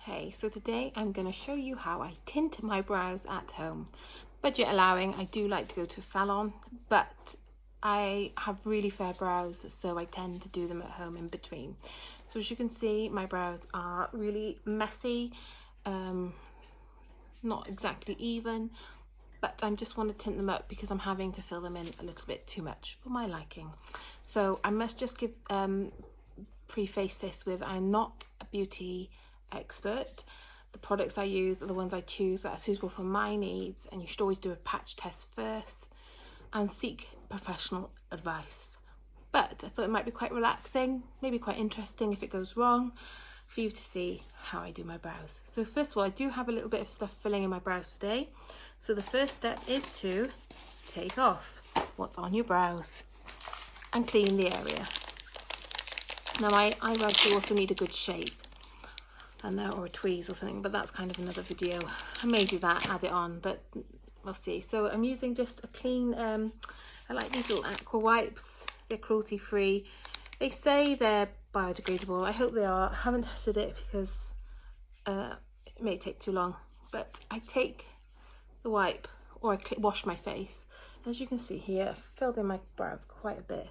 Hey, so today I'm going to show you how I tint my brows at home. Budget allowing, I do like to go to a salon, but I have really fair brows, so I tend to do them at home in between. So as you can see, my brows are really messy, not exactly even, but I just want to tint them up because I'm having to fill them in a little bit too much for my liking. So I must just preface this with, I'm not a beauty expert. The products I use are the ones I choose that are suitable for my needs, and you should always do a patch test first and seek professional advice. But I thought it might be quite relaxing, maybe quite interesting if it goes wrong, for you to see how I do my brows. So first of all, I do have a little bit of stuff filling in my brows today. So the first step is to take off what's on your brows and clean the area. Now my eyebrows do also need a good shape, or a tweeze or something, but that's kind of another video. I may do that, add it on, but we'll see. So I'm using just a clean, I like these little aqua wipes. They're cruelty free. They say they're biodegradable. I hope they are. I haven't tested it because it may take too long, but I take the wipe, or I wash my face. As you can see here, I've filled in my brows quite a bit.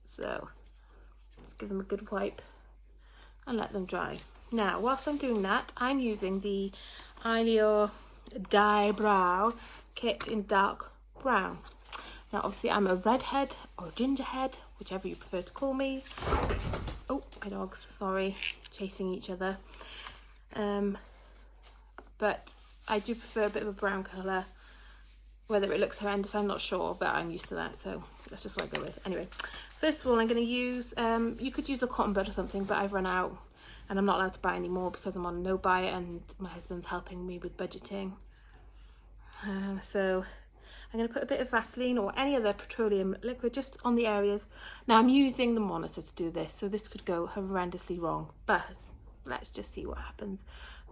So let's give them a good wipe and let them dry. Now, whilst I'm doing that, I'm using the Eyelure Dye Brow Kit in dark brown. Now, obviously, I'm a redhead or gingerhead, whichever you prefer to call me. Oh, my dogs, sorry, chasing each other. But I do prefer a bit of a brown colour. Whether it looks horrendous, I'm not sure, but I'm used to that, so that's just what I go with. Anyway, first of all, I'm going to use, you could use a cotton bud or something, but I've run out and I'm not allowed to buy any more because I'm on a no buy and my husband's helping me with budgeting. So I'm going to put a bit of Vaseline or any other petroleum liquid just on the areas. Now I'm using the monitor to do this, so this could go horrendously wrong, but let's just see what happens.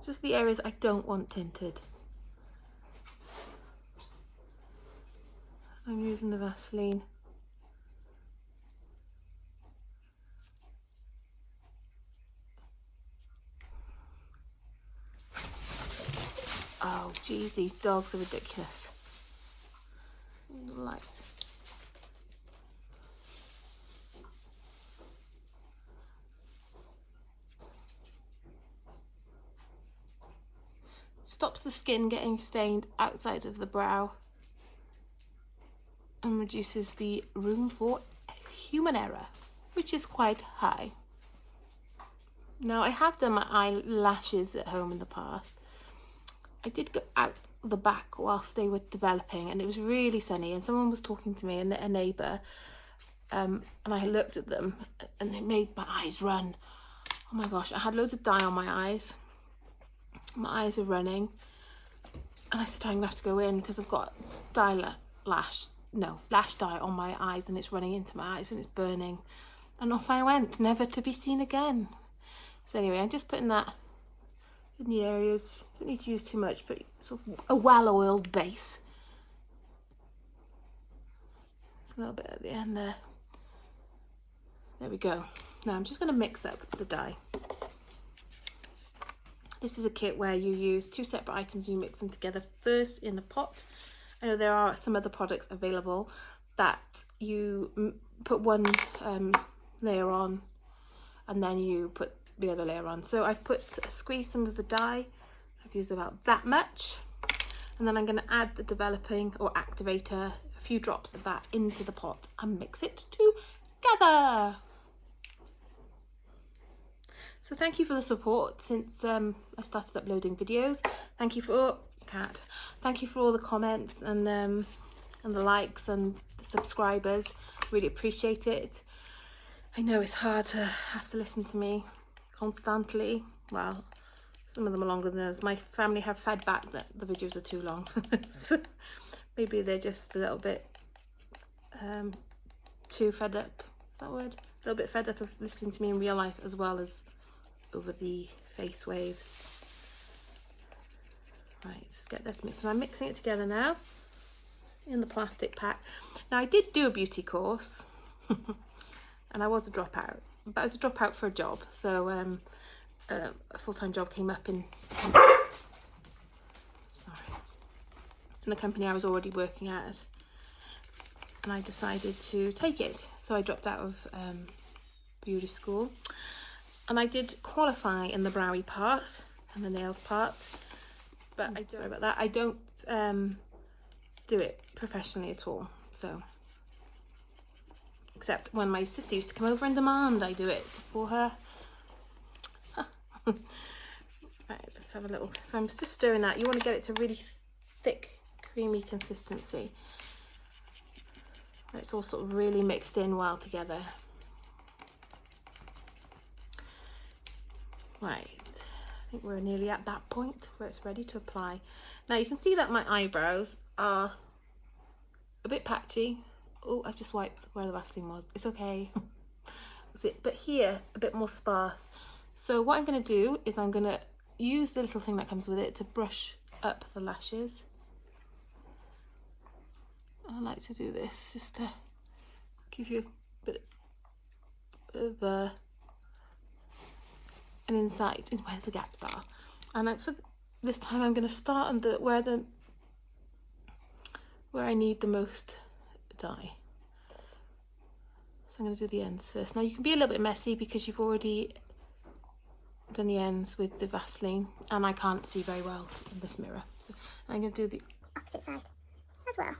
Just the areas I don't want tinted. I'm using the Vaseline. Oh geez, these dogs are ridiculous. Light. Stops the skin getting stained outside of the brow and reduces the room for human error, which is quite high. Now, I have done my eyelashes at home in the past. I did go out the back whilst they were developing, and it was really sunny, and someone was talking to me, a neighbour, and I looked at them and it made my eyes run. Oh my gosh, I had loads of dye on my eyes. My eyes are running, and I said I'm gonna have to go in because I've got lash dye on my eyes, and it's running into my eyes and it's burning. And off I went, never to be seen again. So anyway, I'm just putting that in the areas. Don't need to use too much, but sort of a well-oiled base. It's a little bit at the end there. There we go. Now I'm just going to mix up the dye. This is a kit where you use two separate items and you mix them together first in a pot. I know there are some other products available that you put one layer on and then you put the other layer on. So I've squeezed some of the dye. I've used about that much, and then I'm going to add the developing or activator, a few drops of that into the pot and mix it together. So thank you for the support since I started uploading videos. Thank you for all the comments and the likes and the subscribers. Really appreciate it. I know it's hard to have to listen to me constantly. Well, some of them are longer than others. My family have fed back that the videos are too long. So maybe they're just a little bit too fed up. Is that a word? A little bit fed up of listening to me in real life as well as over the face waves. Right, let's get this mixed. So I'm mixing it together now in the plastic pack. Now I did do a beauty course and I was a dropout, but I was a dropout for a job. So a full-time job came up in the company I was already working at, and I decided to take it. So I dropped out of beauty school, and I did qualify in the browy part and the nails part, but sorry about that, I don't do it professionally at all. So except when my sister used to come over and demand I do it for her. Right, let's have a little, so I'm just stirring that. You want to get it to really thick, creamy consistency. It's all sort of really mixed in well together. Right, I think we're nearly at that point where it's ready to apply. Now you can see that my eyebrows are a bit patchy. Oh, I've just wiped where the Vaseline was. It's okay. But here, a bit more sparse. So what I'm going to do is I'm going to use the little thing that comes with it to brush up the lashes. I like to do this just to give you a bit of an insight into where the gaps are. And for this time I'm going to start on where I need the most dye. So I'm going to do the ends first. Now you can be a little bit messy because you've already done the ends with the Vaseline, and I can't see very well in this mirror. So I'm going to do the opposite side as well.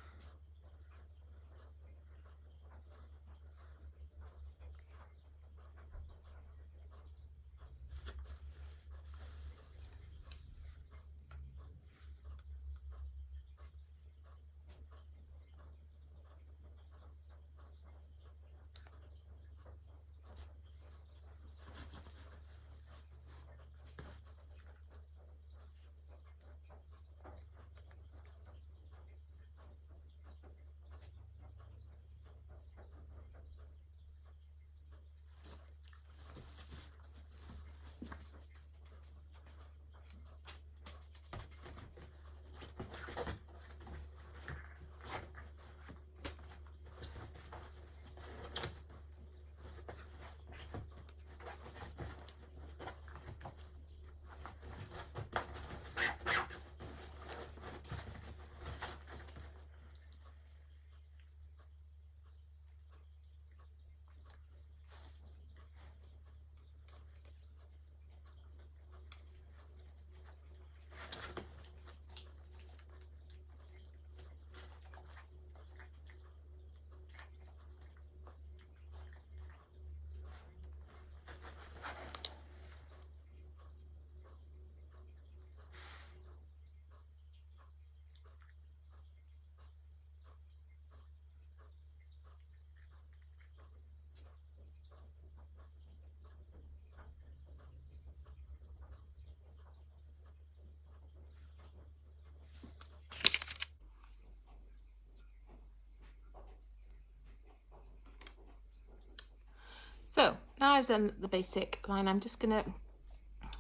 So now I've done the basic line, I'm just going to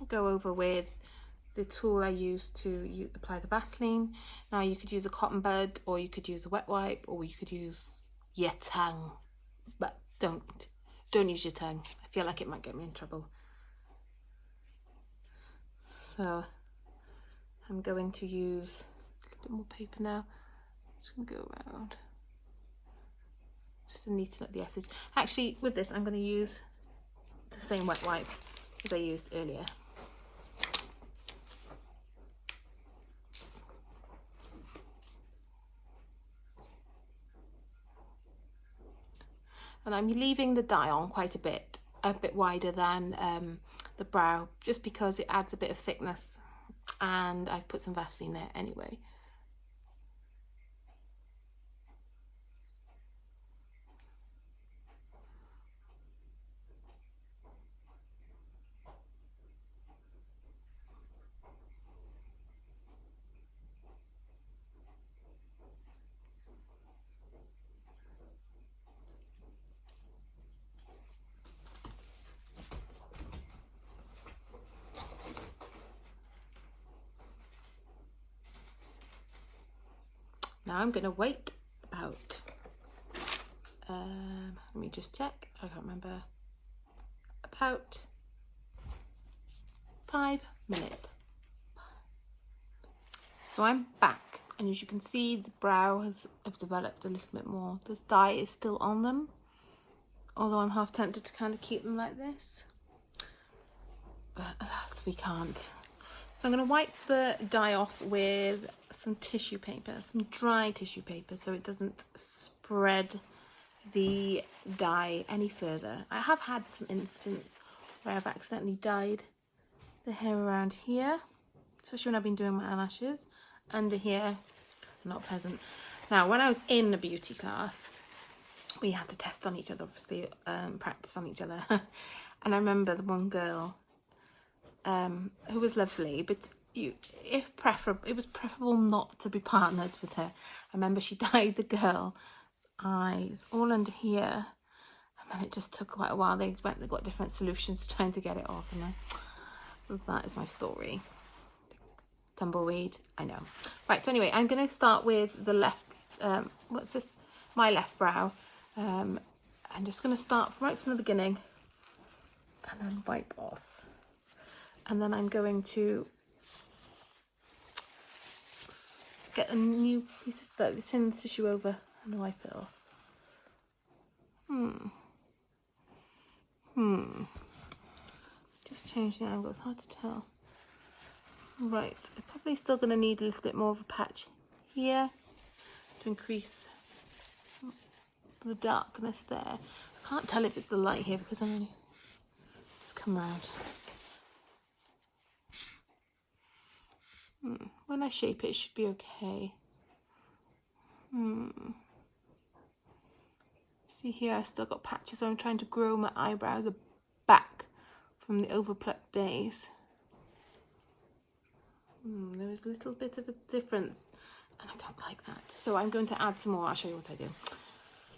go over with the tool I use to apply the Vaseline. Now you could use a cotton bud, or you could use a wet wipe, or you could use your tongue, but don't use your tongue. I feel like it might get me in trouble. So I'm going to use a little bit more paper now. Just going to go around just to neaten up the edges. Actually, with this I'm going to use the same wet wipe as I used earlier. And I'm leaving the dye on quite a bit wider than the brow, just because it adds a bit of thickness, and I've put some Vaseline there anyway. Now I'm going to wait about, let me just check, I can't remember, about 5 minutes. So I'm back, and as you can see, the brow has developed a little bit more. This dye is still on them, although I'm half tempted to kind of keep them like this, but alas, we can't. So I'm going to wipe the dye off with some tissue paper, some dry tissue paper, so it doesn't spread the dye any further. I have had some instances where I've accidentally dyed the hair around here, especially when I've been doing my eyelashes. Under here, not pleasant. Now, when I was in a beauty class, we had to test on each other, obviously, practice on each other. And I remember the one girl who was lovely, but it was preferable not to be partnered with her. I remember she dyed the girl's eyes all under here, and then it just took quite a while. They got different solutions trying to get it off, and that is my story. Tumbleweed, I know. Right, so anyway, I'm going to start with the left, what's this? My left brow. I'm just going to start right from the beginning and then wipe off. And then I'm going to get a new piece of turn the tissue over and wipe it off. Just change the angle, it's hard to tell. Right, I'm probably still going to need a little bit more of a patch here to increase the darkness there. I can't tell if it's the light here because I'm only just come round. When I shape it, it should be okay. See here, I've still got patches, so I'm trying to grow my eyebrows back from the overplucked days. There is a little bit of a difference, and I don't like that. So I'm going to add some more. I'll show you what I do.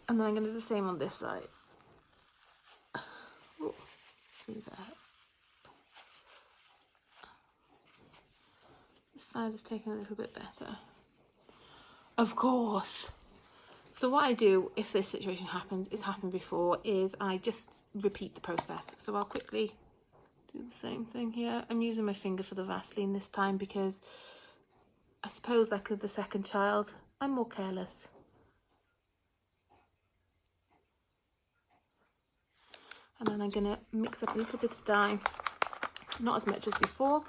And then I'm going to do the same on this side. Ooh, see that? This side is taking a little bit better. Of course. So what I do if this situation happens, it's happened before, is I just repeat the process. So I'll quickly do the same thing here. I'm using my finger for the Vaseline this time because I suppose like the second child, I'm more careless. And then I'm going to mix up a little bit of dye, not as much as before.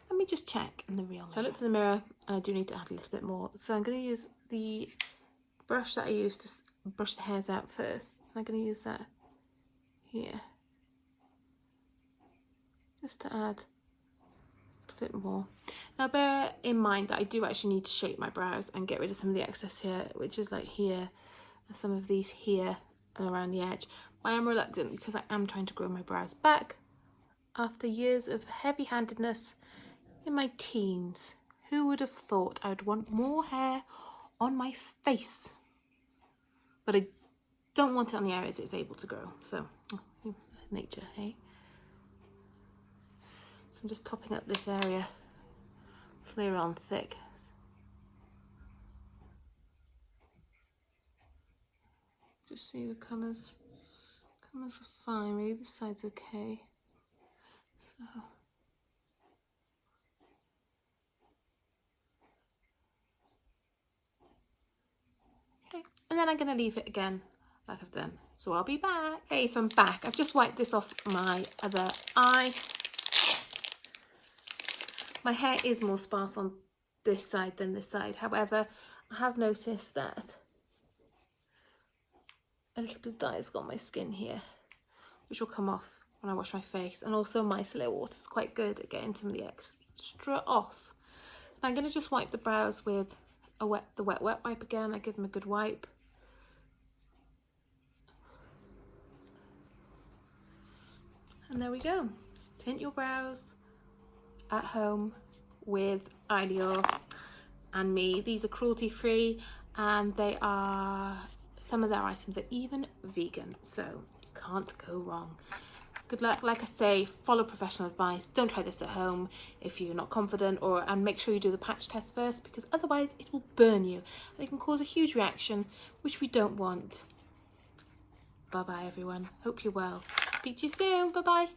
Let me just check in the real mirror. So I looked in the mirror and I do need to add a little bit more. So I'm going to use the brush that I used to brush the hairs out first. I'm going to use that here, just to add a bit more. Now bear in mind that I do actually need to shape my brows and get rid of some of the excess here, which is like here, and some of these here and around the edge. I am reluctant because I am trying to grow my brows back after years of heavy-handedness in my teens. Who would have thought I would want more hair on my face? But I don't want it on the areas it's able to grow. So, nature, hey? So I'm just topping up this area, clear on thick. Just see the colours. Colours are fine, maybe this side's okay. So. Okay, and then I'm going to leave it again like I've done. So I'll be back. Okay, so I'm back. I've just wiped this off my other eye. My hair is more sparse on this side than this side. However, I have noticed that a little bit of dye has got on my skin here, which will come off when I wash my face. And also micellar water is quite good at getting some of the extra off. I'm going to just wipe the brows with the wet wipe again. I give them a good wipe. And there we go. Tint your brows at home with Eyelure and me. These are cruelty free, and they are, some of their items are even vegan, so you can't go wrong. Good luck. Like I say, follow professional advice. Don't try this at home if you're not confident, and make sure you do the patch test first, because otherwise it will burn you and it can cause a huge reaction, which we don't want. Bye bye everyone. Hope you're well. Speak to you soon. Bye bye.